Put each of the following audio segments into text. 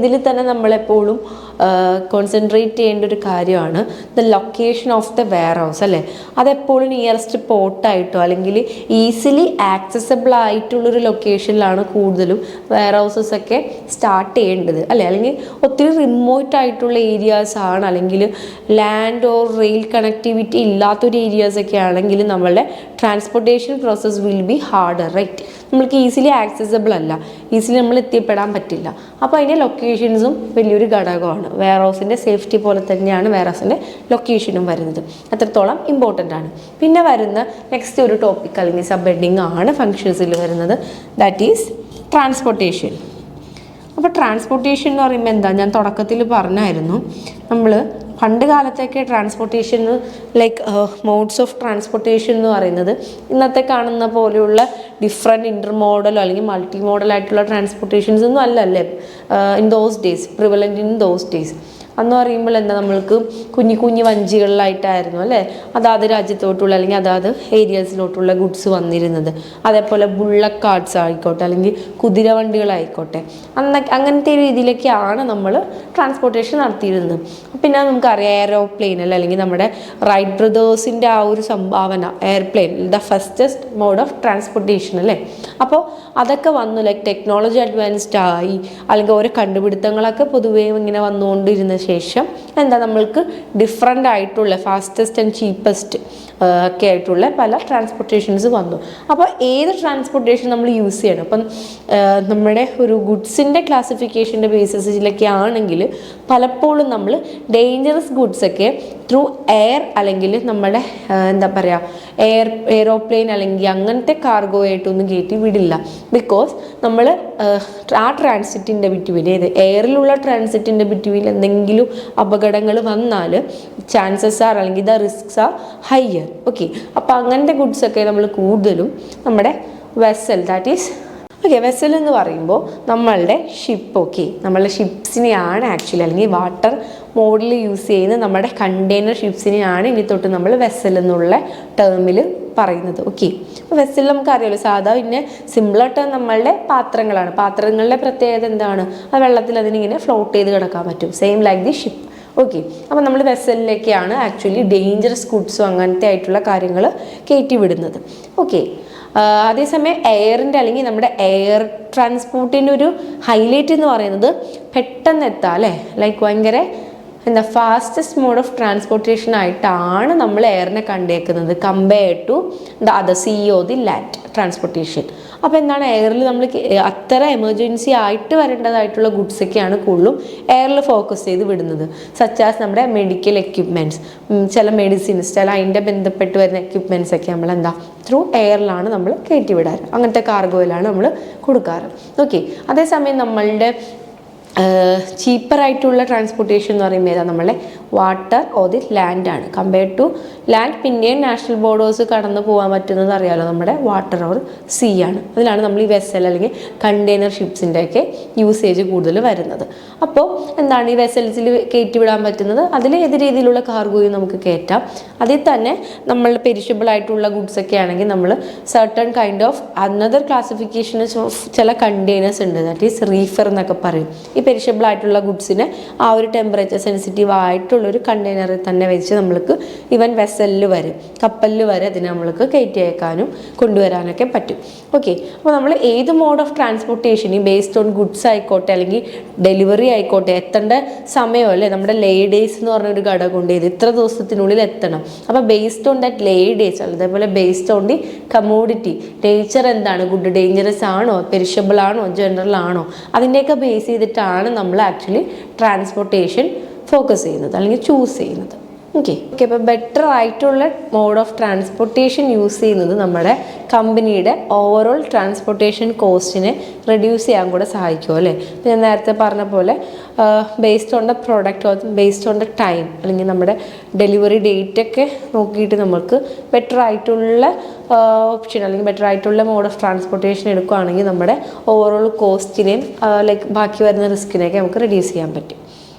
ഇതിൽ തന്നെ നമ്മളെപ്പോഴും കോൺസെൻട്രേറ്റ് ചെയ്യേണ്ട ഒരു കാര്യമാണ് the location of the warehouse അല്ലേ. അതെപ്പോഴും നിയറസ്റ്റ് പോർട്ടായിട്ടോ അല്ലെങ്കിൽ ഈസിലി ആക്സസബിൾ ആയിട്ടുള്ളൊരു ലൊക്കേഷനിലാണ് കൂടുതലും വെയർ ഹൗസസ് ഒക്കെ സ്റ്റാർട്ട് ചെയ്യേണ്ടത് അല്ലേ. അല്ലെങ്കിൽ ഒത്തിരി റിമോട്ട് ആയിട്ടുള്ള ഏരിയാസ് ആണ്, അല്ലെങ്കിൽ ലാൻഡ് ഓർ റെയിൽ കണക്ടിവിറ്റി ഇല്ലാത്തൊരു ഏരിയാസ് ഒക്കെ ആണെങ്കിൽ നമ്മളുടെ transportation process will be harder, right. നമ്മൾക്ക് ഈസിലി ആക്സസബിൾ അല്ല, ഈസിലി നമ്മൾ എത്തിപ്പെടാൻ പറ്റില്ല. അപ്പോൾ അതിൻ്റെ ലൊക്കേഷൻസും വലിയൊരു ഘടകമാണ്. വെയർ ഹൗസിൻ്റെ സേഫ്റ്റി പോലെ തന്നെയാണ് വെയർ ഹൗസിൻ്റെ ലൊക്കേഷനും വരുന്നത്. അത്രത്തോളം ഇമ്പോർട്ടൻ്റ് ആണ്. പിന്നെ വരുന്ന നെക്സ്റ്റ് ഒരു ടോപ്പിക് അല്ലെങ്കിൽ സബ് ഹെഡിങ് ആണ് ഫങ്ഷൻസിൽ വരുന്നത്, ദാറ്റ് ഈസ് ട്രാൻസ്പോർട്ടേഷൻ. അപ്പോൾ ട്രാൻസ്പോർട്ടേഷൻ എന്ന് പറയുമ്പോൾ എന്താ, ഞാൻ തുടക്കത്തിൽ പറഞ്ഞായിരുന്നു, നമ്മൾ പണ്ട് കാലത്തൊക്കെ transportation like modes of transportation എന്ന് പറയുന്നത് ഇന്നത്തെ കാണുന്ന പോലെയുള്ള ഡിഫറെൻറ്റ് ഇൻ്റർമോഡലോ അല്ലെങ്കിൽ മൾട്ടി മോഡലായിട്ടുള്ള ട്രാൻസ്പോർട്ടേഷൻസ് ഒന്നും അല്ലല്ലേ in those days, prevalent in those days. അന്ന് പറയുമ്പോൾ എന്താ, നമ്മൾക്ക് കുഞ്ഞു കുഞ്ഞു വഞ്ചികളിലായിട്ടായിരുന്നു അല്ലേ അതാത് രാജ്യത്തോട്ടുള്ള അല്ലെങ്കിൽ അതാത് ഏരിയാസിലോട്ടുള്ള ഗുഡ്സ് വന്നിരുന്നത്. അതേപോലെ ബുള്ളറ്റ് കാർട്സ് ആയിക്കോട്ടെ അല്ലെങ്കിൽ കുതിര വണ്ടികളായിക്കോട്ടെ, അങ്ങനത്തെ രീതിയിലൊക്കെയാണ് നമ്മൾ ട്രാൻസ്പോർട്ടേഷൻ നടത്തിയിരുന്നത്. പിന്നെ നമുക്കറിയാം എയറോപ്ലെയിൻ അല്ലേ, അല്ലെങ്കിൽ നമ്മുടെ റൈറ്റ് ബ്രദേഴ്സിൻ്റെ ആ ഒരു സംഭാവന, airplane the fastest mode of transportation അല്ലേ. അപ്പോൾ അതൊക്കെ വന്നു, ലൈക്ക് ടെക്നോളജി അഡ്വാൻസ്ഡ് ആയി അല്ലെങ്കിൽ ഓരോ കണ്ടുപിടുത്തങ്ങളൊക്കെ പൊതുവേ ഇങ്ങനെ വന്നുകൊണ്ടിരുന്ന ശേഷം എന്താ, നമ്മൾക്ക് ഡിഫറെൻ്റ് ആയിട്ടുള്ള ഫാസ്റ്റസ്റ്റ് ആൻഡ് ചീപ്പസ്റ്റ് ഒക്കെ ആയിട്ടുള്ള പല ട്രാൻസ്പോർട്ടേഷൻസ് വന്നു. അപ്പോൾ ഏത് ട്രാൻസ്പോർട്ടേഷൻ നമ്മൾ യൂസ് ചെയ്യണം. അപ്പം നമ്മുടെ ഒരു ഗുഡ്സിൻ്റെ ക്ലാസിഫിക്കേഷൻ്റെ ബേസിസിലൊക്കെ ആണെങ്കിൽ പലപ്പോഴും നമ്മൾ ഡേഞ്ചറസ് ഗുഡ്സൊക്കെ ത്രൂ എയർ അല്ലെങ്കിൽ നമ്മുടെ എന്താ പറയുക എയറോപ്ലെയിൻ അല്ലെങ്കിൽ അങ്ങനത്തെ കാർഗോ ആയിട്ടൊന്നും കയറ്റി വിടില്ല. ബിക്കോസ് നമ്മൾ ആ ട്രാൻസിറ്റിൻ്റെ ബിറ്റ്വീൻ, ഏത് എയറിലുള്ള ട്രാൻസിറ്റിൻ്റെ ബിറ്റ്വീൻ എന്തെങ്കിലും അപകടങ്ങൾ വന്നാൽ ചാൻസസ് ആർ അല്ലെങ്കിൽ the risks are higher. Okay, അപ്പോൾ അങ്ങനത്തെ ഗുഡ്സൊക്കെ നമ്മൾ കൂടുതലും നമ്മുടെ വെസൽ, ദാറ്റ് ഈസ് വെസൽ എന്ന് പറയുമ്പോൾ നമ്മളുടെ ഷിപ്പ്, നമ്മളുടെ ഷിപ്സിനെയാണ് ആക്ച്വലി, അല്ലെങ്കിൽ വാട്ടർ മോഡിൽ യൂസ് ചെയ്യുന്ന നമ്മുടെ കണ്ടെയ്നർ ഷിപ്സിനെയാണ് ഇനി തൊട്ട് നമ്മൾ വെസൽ എന്നുള്ള ടേമിൽ പറയുന്നത്. അപ്പോൾ വെസൽ നമുക്കറിയാമല്ലോ, സാധാ പിന്നെ സിമ്പിളായിട്ട് നമ്മളുടെ പാത്രങ്ങളാണ്. പാത്രങ്ങളുടെ പ്രത്യേകത എന്താണ്, ആ വെള്ളത്തിൽ അതിനിങ്ങനെ ഫ്ലോട്ട് ചെയ്ത് കിടക്കാൻ പറ്റും, സെയിം ലൈക്ക് ദി ഷിപ്പ്. അപ്പോൾ നമ്മൾ വെസലിലേക്കാണ് ആക്ച്വലി ഡേഞ്ചറസ് ഗുഡ്സും അങ്ങനത്തെ ആയിട്ടുള്ള കാര്യങ്ങൾ കയറ്റി വിടുന്നത്. അതേസമയം എയറിൻ്റെ അല്ലെങ്കിൽ നമ്മുടെ എയർ ട്രാൻസ്പോർട്ടിൻ്റെ ഒരു ഹൈലൈറ്റ് എന്ന് പറയുന്നത് പെട്ടെന്ന് എത്താം അല്ലേ, ലൈക്ക് ഭയങ്കര ഫാസ്റ്റസ്റ്റ് മോഡ് ഓഫ് ട്രാൻസ്പോർട്ടേഷൻ ആയിട്ടാണ് നമ്മൾ എയറിനെ കണ്ടേക്കുന്നത് compared to the other the land transportation. അപ്പോൾ എന്താണ്, എയറിൽ നമ്മൾ അത്ര എമർജൻസി ആയിട്ട് വരേണ്ടതായിട്ടുള്ള ഗുഡ്സൊക്കെയാണ് കൂടുതലും എയറിൽ ഫോക്കസ് ചെയ്ത് വിടുന്നത്. സച്ചാസ് നമ്മുടെ മെഡിക്കൽ എക്യുപ്മെൻറ്റ്സ്, ചില മെഡിസിൻസ്, ചില അതിൻ്റെ ബന്ധപ്പെട്ട് വരുന്ന എക്യുപ്മെൻറ്റ്സ് ഒക്കെ നമ്മൾ ത്രൂ എയറിലാണ് നമ്മൾ കയറ്റി വിടാറ്, അങ്ങനത്തെ കാർഗോയിലാണ് നമ്മൾ കൊടുക്കാറ്. അതേസമയം നമ്മളുടെ ചീപ്പറായിട്ടുള്ള ട്രാൻസ്പോർട്ടേഷൻ എന്ന് പറയുമ്പോൾ ഏതാ, നമ്മളെ വാട്ടർ ഓർ ദി ലാൻഡാണ്. കമ്പയർഡ് ടു ലാൻഡ് പിന്നെയും നാഷണൽ ബോർഡേഴ്സ് കടന്നു പോകാൻ പറ്റുന്നത് അറിയാലോ, നമ്മുടെ വാട്ടർ ഓർ സീ ആണ്. അതിലാണ് നമ്മൾ ഈ വെസൽ അല്ലെങ്കിൽ കണ്ടെയ്നർ ഷിപ്സിൻ്റെ ഒക്കെ യൂസേജ് കൂടുതൽ വരുന്നത്. അപ്പോൾ എന്താണ്, ഈ വെസൽസിൽ കയറ്റി വിടാൻ പറ്റുന്നത്, അതിൽ ഏത് രീതിയിലുള്ള കാർഗോയും നമുക്ക് കയറ്റാം. അതിൽ തന്നെ നമ്മൾ പെരിഷബിൾ ആയിട്ടുള്ള ഗുഡ്സ് ഒക്കെ ആണെങ്കിൽ നമ്മൾ certain kind of another classification ചില കണ്ടെയ്നേഴ്സ് ഉണ്ട്, ദാറ്റ് ഈസ് റീഫർ എന്നൊക്കെ പറയും. ഈ പെരിഷബിൾ ആയിട്ടുള്ള ഗുഡ്സിന് ആ ഒരു ടെമ്പറേച്ചർ സെൻസിറ്റീവ് ആയിട്ടുള്ളൊരു കണ്ടെയ്നറിൽ തന്നെ വെച്ച് നമ്മൾക്ക് ഈവൻ വെസലിൽ വരെ, കപ്പലിൽ വരെ അതിനെ നമ്മൾക്ക് കയറ്റി അയക്കാനും കൊണ്ടുവരാനൊക്കെ പറ്റും. അപ്പോൾ നമ്മൾ ഏത് മോഡ് ഓഫ് ട്രാൻസ്പോർട്ടേഷൻ, ഈ ബേസ്ഡ് ഓൺ ഗുഡ്സ് ആയിക്കോട്ടെ അല്ലെങ്കിൽ ഡെലിവറി ആയിക്കോട്ടെ, എത്തേണ്ട സമയം അല്ലേ, നമ്മുടെ ലേ ഡേയ്സ് എന്ന് പറഞ്ഞൊരു ഘടകമുണ്ട്, ഇത് ഇത്ര ദിവസത്തിനുള്ളിൽ എത്തണം. അപ്പോൾ based on that lay days, അതേപോലെ based on the commodity nature എന്താണ്, ഗുഡ് ഡേഞ്ചറസ് ആണോ, പെരിഷബിൾ ആണോ, ജനറൽ ആണോ, അതിൻ്റെയൊക്കെ ബേസ് ചെയ്തിട്ടാണ് നമ്മൾ ആക്ച്വലി ട്രാൻസ്പോർട്ടേഷൻ ഫോക്കസ് ചെയ്യുന്നത് അല്ലെങ്കിൽ ചൂസ് ചെയ്യുന്നത്. അപ്പോൾ ബെറ്റർ ആയിട്ടുള്ള മോഡ് ഓഫ് ട്രാൻസ്പോർട്ടേഷൻ യൂസ് ചെയ്യുന്നത് നമ്മുടെ കമ്പനിയുടെ ഓവറോൾ ട്രാൻസ്പോർട്ടേഷൻ കോസ്റ്റിനെ റെഡ്യൂസ് ചെയ്യാൻ കൂടെ സഹായിക്കും അല്ലേ. ഞാൻ നേരത്തെ പറഞ്ഞ പോലെ based on the product or based on the time അല്ലെങ്കിൽ നമ്മുടെ ഡെലിവറി ഡേറ്റ് ഒക്കെ നോക്കിയിട്ട് നമുക്ക് ബെറ്റർ ആയിട്ടുള്ള ഓപ്ഷൻ അല്ലെങ്കിൽ ബെറ്റർ ആയിട്ടുള്ള മോഡ് ഓഫ് ട്രാൻസ്പോർട്ടേഷൻ എടുക്കുകയാണെങ്കിൽ നമ്മുടെ ഓവറോൾ കോസ്റ്റിനെയും ലൈക്ക് ബാക്കി വരുന്ന റിസ്കിനെയൊക്കെ നമുക്ക് റെഡ്യൂസ് ചെയ്യാൻ പറ്റും.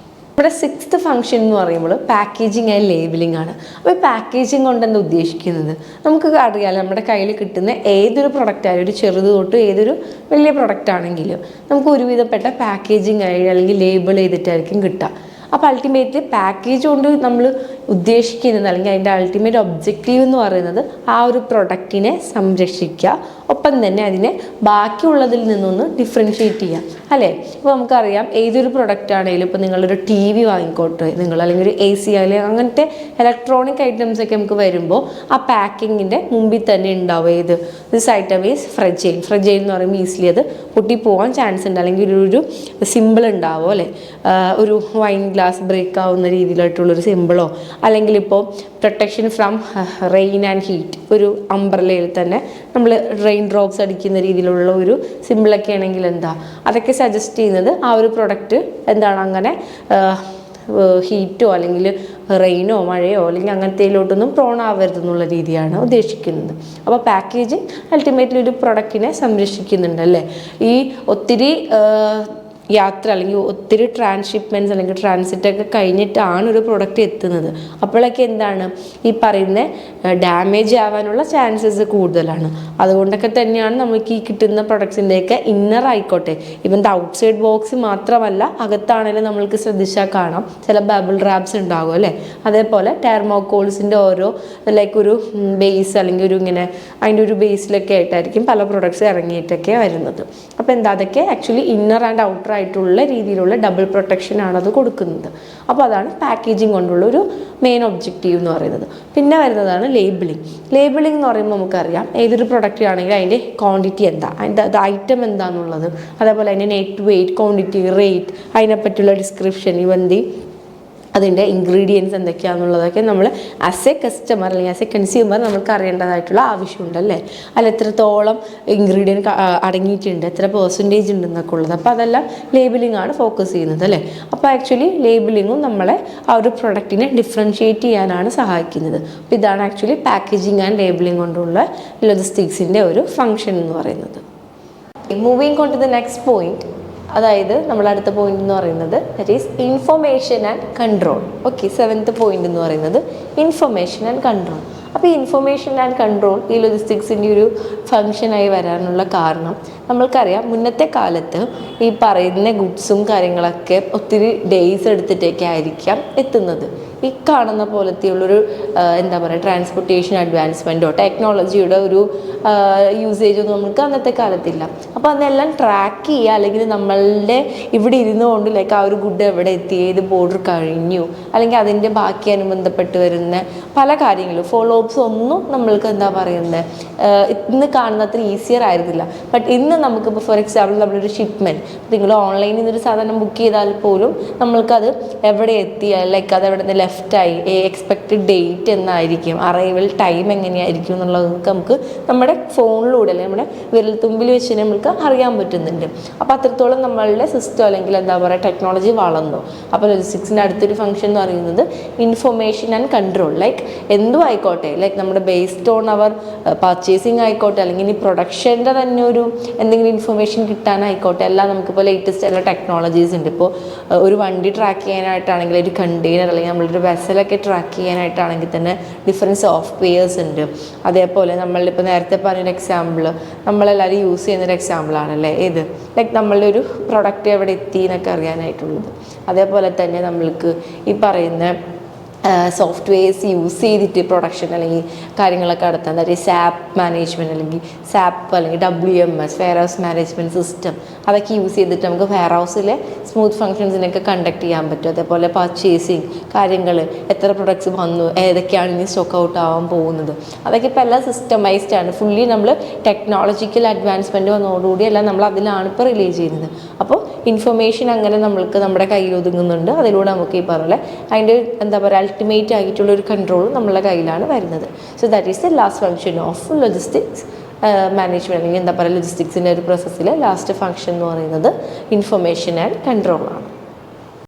ഇവിടെ 6th ഫംഗ്ഷൻ എന്ന് പറയുമ്പോൾ പാക്കേജിങ് ആൻഡ് ലേബലിംഗ് ആണ്. അപ്പോൾ ഈ പാക്കേജിങ് കൊണ്ട് എന്താ ഉദ്ദേശിക്കുന്നത്? നമുക്ക് അറിയാമല്ലോ, നമ്മുടെ കയ്യിൽ കിട്ടുന്ന ഏതൊരു പ്രൊഡക്റ്റ് ആയാലും, ഒരു ചെറുത് തൊട്ട് ഏതൊരു വലിയ പ്രൊഡക്റ്റ് ആണെങ്കിലും നമുക്ക് ഒരുവിധപ്പെട്ട പാക്കേജിങ് ആയി അല്ലെങ്കിൽ ലേബിൾ ചെയ്തിട്ടായിരിക്കും കിട്ടുക. അപ്പോൾ അൾട്ടിമേറ്റ്ലി പാക്കേജ് കൊണ്ട് നമ്മൾ ഉദ്ദേശിക്കുന്നത് അല്ലെങ്കിൽ അതിൻ്റെ അൾട്ടിമേറ്റ് ഒബ്ജക്റ്റീവ് എന്ന് പറയുന്നത് ആ ഒരു പ്രൊഡക്റ്റിനെ സംരക്ഷിക്കുക, ഒപ്പം തന്നെ അതിനെ ബാക്കിയുള്ളതിൽ നിന്നൊന്ന് ഡിഫറൻഷ്യേറ്റ് ചെയ്യുക, അല്ലേ? ഇപ്പോൾ നമുക്കറിയാം ഏതൊരു പ്രൊഡക്റ്റ് ആണെങ്കിലും, ഇപ്പോൾ നിങ്ങളൊരു TV വാങ്ങിക്കോട്ടെ നിങ്ങൾ, അല്ലെങ്കിൽ ഒരു AC അല്ലെങ്കിൽ അങ്ങനത്തെ ഇലക്ട്രോണിക് ഐറ്റംസ് ഒക്കെ നമുക്ക് വരുമ്പോൾ ആ പാക്കിങ്ങിൻ്റെ മുമ്പിൽ തന്നെ ഉണ്ടാവും ഏത് this item is fragile. Fragile എന്ന് പറയുമ്പോൾ ഈസിലി അത് പൊട്ടിപ്പോവാൻ ചാൻസ് ഉണ്ട്, അല്ലെങ്കിൽ ഒരു സിമ്പിൾ ഉണ്ടാവും, അല്ലേ? ഒരു വൈൻ ഗ്ലാസ് ബ്രേക്ക് ആവുന്ന രീതിയിലായിട്ടുള്ളൊരു സിമ്പിളോ, അല്ലെങ്കിൽ ഇപ്പോൾ protection from rain and heat, ഒരു അംബ്രലയിൽ തന്നെ നമ്മൾ റെയിൻ ഡ്രോപ്സ് അടിക്കുന്ന രീതിയിലുള്ള ഒരു സിമ്പിളൊക്കെ ആണെങ്കിൽ എന്താ, അതൊക്കെ സജസ്റ്റ് ചെയ്യുന്നത് ആ ഒരു പ്രൊഡക്റ്റ് എന്താണ്, അങ്ങനെ ഹീറ്റോ അല്ലെങ്കിൽ റെയിനോ മഴയോ അല്ലെങ്കിൽ അങ്ങനത്തേലോട്ടൊന്നും പ്രോൺ ആവരുതെന്നുള്ള രീതിയാണ് ഉദ്ദേശിക്കുന്നത്. അപ്പോൾ പാക്കേജിങ് അൾട്ടിമേറ്റ്ലി ഒരു പ്രൊഡക്റ്റിനെ സംരക്ഷിക്കുന്നുണ്ട്, അല്ലേ? ഈ ഒത്തിരി യാത്ര അല്ലെങ്കിൽ ഒത്തിരി ട്രാൻസ്ഷിപ്മെൻറ്റ്സ് അല്ലെങ്കിൽ ട്രാൻസിറ്റൊക്കെ കഴിഞ്ഞിട്ടാണ് ഒരു പ്രൊഡക്റ്റ് എത്തുന്നത്. അപ്പോഴൊക്കെ എന്താണ്, ഈ പറയുന്ന ഡാമേജ് ആവാനുള്ള ചാൻസസ് കൂടുതലാണ്. അതുകൊണ്ടൊക്കെ തന്നെയാണ് നമുക്ക് ഈ കിട്ടുന്ന പ്രൊഡക്ട്സിൻ്റെയൊക്കെ ഇന്നർ ആയിക്കോട്ടെ, ഇവൻ ഔട്ട്സൈഡ് ബോക്സ് മാത്രമല്ല, അകത്താണെങ്കിലും നമ്മൾക്ക് ശ്രദ്ധിച്ചാൽ കാണാം ചില ബബിൾ റാപ്സ് ഉണ്ടാകും, അല്ലേ? അതേപോലെ തെർമോക്കോൾസിൻ്റെ ഓരോ ലൈക്ക് ഒരു ബേസ് അല്ലെങ്കിൽ ഒരു ഇങ്ങനെ അതിൻ്റെ ഒരു ബേസിലൊക്കെ ആയിട്ടായിരിക്കും പല പ്രൊഡക്ട്സ് ഇറങ്ങിയിട്ടൊക്കെ വരുന്നത്. അപ്പോൾ എന്താ, അതൊക്കെ ആക്ച്വലി ഇന്നർ ആൻഡ് ഔട്ടർ ആയിട്ടുള്ള രീതിയിലുള്ള ഡബിൾ പ്രൊട്ടക്ഷൻ ആണ് അത് കൊടുക്കുന്നത്. അപ്പോൾ അതാണ് പാക്കേജിങ് കൊണ്ടുള്ള ഒരു മെയിൻ ഒബ്ജക്റ്റീവ് എന്ന് പറയുന്നത്. പിന്നെ വരുന്നതാണ് ലേബിളിംഗ്. ലേബിളിംഗ് എന്ന് പറയുമ്പോൾ നമുക്കറിയാം ഏതൊരു പ്രൊഡക്റ്റ് ആണെങ്കിലും അതിൻ്റെ ക്വാണ്ടിറ്റി എന്താ, അതിൻ്റെ ഐറ്റം എന്താണെന്നുള്ളത്, അതേപോലെ അതിൻ്റെ നെറ്റ് വെയിറ്റ്, ക്വാണ്ടിറ്റി, റേറ്റ്, അതിനെപ്പറ്റിയുള്ള ഡിസ്ക്രിപ്ഷൻ, ഇവന്തി അതിൻ്റെ ഇൻഗ്രീഡിയൻസ് എന്തൊക്കെയാണെന്നുള്ളതൊക്കെ നമ്മൾ ആസ് എ കസ്റ്റമർ അല്ലെങ്കിൽ ആസ് എ കൺസ്യൂമർ നമുക്ക് അറിയേണ്ടതായിട്ടുള്ള ആവശ്യമുണ്ടല്ലേ? അതിൽ എത്രത്തോളം ഇൻഗ്രീഡിയൻറ്റ് അടങ്ങിയിട്ടുണ്ട്, എത്ര പെർസെൻറ്റേജ് ഉണ്ടെന്നൊക്കെ ഉള്ളത്. അപ്പോൾ അതെല്ലാം ലേബിളിംഗ് ആണ് ഫോക്കസ് ചെയ്യുന്നത്, അല്ലേ? അപ്പോൾ ആക്ച്വലി ലേബിളിങ്ങും നമ്മളെ ആ ഒരു പ്രൊഡക്റ്റിനെ ഡിഫറൻഷ്യേറ്റ് ചെയ്യാനാണ് സഹായിക്കുന്നത്. അപ്പോൾ ഇതാണ് ആക്ച്വലി പാക്കേജിങ് ആൻഡ് ലേബിളിംഗ് കൊണ്ടുള്ള ലോജിസ്റ്റിക്സിൻ്റെ ഒരു ഫംഗ്ഷൻ എന്ന് പറയുന്നത്. Moving on to the next point, അതായത് നമ്മൾ അടുത്ത പോയിന്റ് എന്ന് പറയുന്നത് that is information and control. Okay, 7th point എന്ന് പറയുന്നത് ഇൻഫർമേഷൻ ആൻഡ് കൺട്രോൾ. അപ്പോൾ ഈ ഇൻഫർമേഷൻ ആൻഡ് കൺട്രോൾ ഈ ലോജിസ്റ്റിക്സിൻ്റെ ഒരു ഫംഗ്ഷനായി വരാനുള്ള കാരണം നമ്മൾക്കറിയാം, മുന്നത്തെ കാലത്ത് ഈ പറയുന്ന ഗുഡ്സും കാര്യങ്ങളൊക്കെ ഒത്തിരി ഡേയ്സ് എടുത്തിട്ടൊക്കെ ആയിരിക്കാം എത്തുന്നത്. ഈ കാണുന്ന പോലത്തെയുള്ളൊരു എന്താ പറയുക ട്രാൻസ്പോർട്ടേഷൻ അഡ്വാൻസ്മെൻറ്റോ ടെക്നോളജിയുടെ ഒരു യൂസേജൊന്നും നമുക്ക് അന്നത്തെ കാലത്തില്ല. അപ്പോൾ അതെല്ലാം ട്രാക്ക് ചെയ്യുക, അല്ലെങ്കിൽ നമ്മളുടെ ഇവിടെ ഇരുന്നുകൊണ്ട് ലൈക്ക് ആ ഒരു ഗുഡ് എവിടെ എത്തി, ഏത് ബോർഡർ കഴിഞ്ഞു, അല്ലെങ്കിൽ അതിൻ്റെ ബാക്കി അനുബന്ധപ്പെട്ട് വരുന്ന പല കാര്യങ്ങളും ഫോളോ അപ്സ് ഒന്നും നമ്മൾക്ക് എന്താ പറയുന്നത് ഇന്ന് കാണുന്നത്ര ഈസിയർ ആയിരുന്നില്ല. ബട്ട് ഇന്ന് നമുക്കിപ്പോൾ ഫോർ എക്സാമ്പിൾ നമ്മളൊരു ഷിപ്മെൻറ്റ് നിങ്ങൾ ഓൺലൈനിൽ നിന്നൊരു സാധനം ബുക്ക് ചെയ്താൽ പോലും നമ്മൾക്കത് എവിടെ എത്തി, ലൈക്ക് അത് എവിടെ നിന്ന് ലെഫ്റ്റായി, എക്സ്പെക്റ്റഡ് ഡേറ്റ് എന്നായിരിക്കും, അറൈവൽ ടൈം എങ്ങനെയായിരിക്കും എന്നുള്ളത് നമുക്ക് നമ്മുടെ ഫോണിലൂടെ അല്ലെങ്കിൽ നമ്മുടെ വിരൽത്തുമ്പിൽ വെച്ച് നമുക്ക് അറിയാൻ പറ്റുന്നുണ്ട്. അപ്പോൾ അത്രത്തോളം നമ്മളുടെ സിസ്റ്റം അല്ലെങ്കിൽ എന്താ പറയുക ടെക്നോളജി വളർന്നു. അപ്പോൾ ലോജിസ്റ്റിക്സിൻ്റെ അടുത്തൊരു ഫംഗ്ഷൻ എന്ന് പറയുന്നത് ഇൻഫർമേഷൻ ആൻഡ് കൺട്രോൾ. ലൈക്ക് എന്തും ആയിക്കോട്ടെ, ലൈക്ക് നമ്മുടെ ബേസ്ഡ് ഓൺ അവർ പർച്ചേസിങ് ആയിക്കോട്ടെ, അല്ലെങ്കിൽ ഈ പ്രൊഡക്ഷൻ്റെ തന്നെ ഒരു എന്തെങ്കിലും ഇൻഫർമേഷൻ കിട്ടാനായിക്കോട്ടെ, എല്ലാം നമുക്കിപ്പോൾ ലേറ്റസ്റ്റ് ആയിട്ടുള്ള ടെക്നോളജീസ് ഉണ്ട്. ഇപ്പോൾ ഒരു വണ്ടി ട്രാക്ക് ചെയ്യാനായിട്ടാണെങ്കിൽ ഒരു കണ്ടെയ്നർ അല്ലെങ്കിൽ നമ്മളൊരു വെസലൊക്കെ ട്രാക്ക് ചെയ്യാനായിട്ടാണെങ്കിൽ തന്നെ ഡിഫറെൻറ്റ് സോഫ്റ്റ്വെയർസ് ഉണ്ട്. അതേപോലെ നമ്മളിപ്പോൾ നേരത്തെ പറഞ്ഞൊരു എക്സാമ്പിൾ നമ്മളെല്ലാവരും യൂസ് ചെയ്യുന്നൊരു എക്സാമ്പിളാണല്ലേ ഏത്, ലൈക്ക് നമ്മളുടെ ഒരു പ്രൊഡക്റ്റ് എവിടെ എത്തി എന്നൊക്കെ അറിയാനായിട്ടുള്ളത്. അതേപോലെ തന്നെ നമ്മൾക്ക് ഈ പറയുന്ന സോഫ്റ്റ്വെയർസ് യൂസ് ചെയ്തിട്ട് പ്രൊഡക്ഷൻ അല്ലെങ്കിൽ കാര്യങ്ങളൊക്കെ നടത്താൻ, അതായത് സാപ്പ് മാനേജ്മെൻറ്റ് അല്ലെങ്കിൽ സാപ്പ് അല്ലെങ്കിൽ WMS warehouse management system, അതൊക്കെ യൂസ് ചെയ്തിട്ട് നമുക്ക് വെയർ ഹൗസിലെ സ്മൂത്ത് ഫങ്ഷൻസിനൊക്കെ കണ്ടക്ട് ചെയ്യാൻ പറ്റും. അതേപോലെ പർച്ചേസിങ് കാര്യങ്ങൾ, എത്ര പ്രൊഡക്ട്സ് വന്നു, ഏതൊക്കെയാണ് ഇനി സ്റ്റോക്ക് ഔട്ട് ആവാൻ പോകുന്നത്, അതൊക്കെ ഇപ്പോൾ എല്ലാം സിസ്റ്റമൈസ്ഡ് ആണ്. ഫുള്ളി നമ്മൾ ടെക്നോളജിക്കൽ അഡ്വാൻസ്മെൻറ്റ് വന്നതോടുകൂടി എല്ലാം നമ്മൾ അതിലാണ് ഇപ്പോൾ റിലേ ചെയ്യുന്നത്. അപ്പോൾ ഇൻഫർമേഷൻ അങ്ങനെ നമ്മൾക്ക് നമ്മുടെ കയ്യിൽ ഒതുങ്ങുന്നുണ്ട്. അതിലൂടെ നമുക്ക് ഈ പറഞ്ഞ അതിൻ്റെ എന്താ പറയുക അൾട്ടിമേറ്റ് ആയിട്ടുള്ളൊരു കൺട്രോൾ നമ്മളുടെ കയ്യിലാണ് വരുന്നത്. So that is the last function of logistics management അല്ലെങ്കിൽ എന്താ പറയുക ലോജിസ്റ്റിക്സിൻ്റെ ഒരു പ്രോസസ്സിലെ ലാസ്റ്റ് ഫംഗ്ഷൻ എന്ന് പറയുന്നത് ഇൻഫർമേഷൻ ആൻഡ് കൺട്രോൾ ആണ്.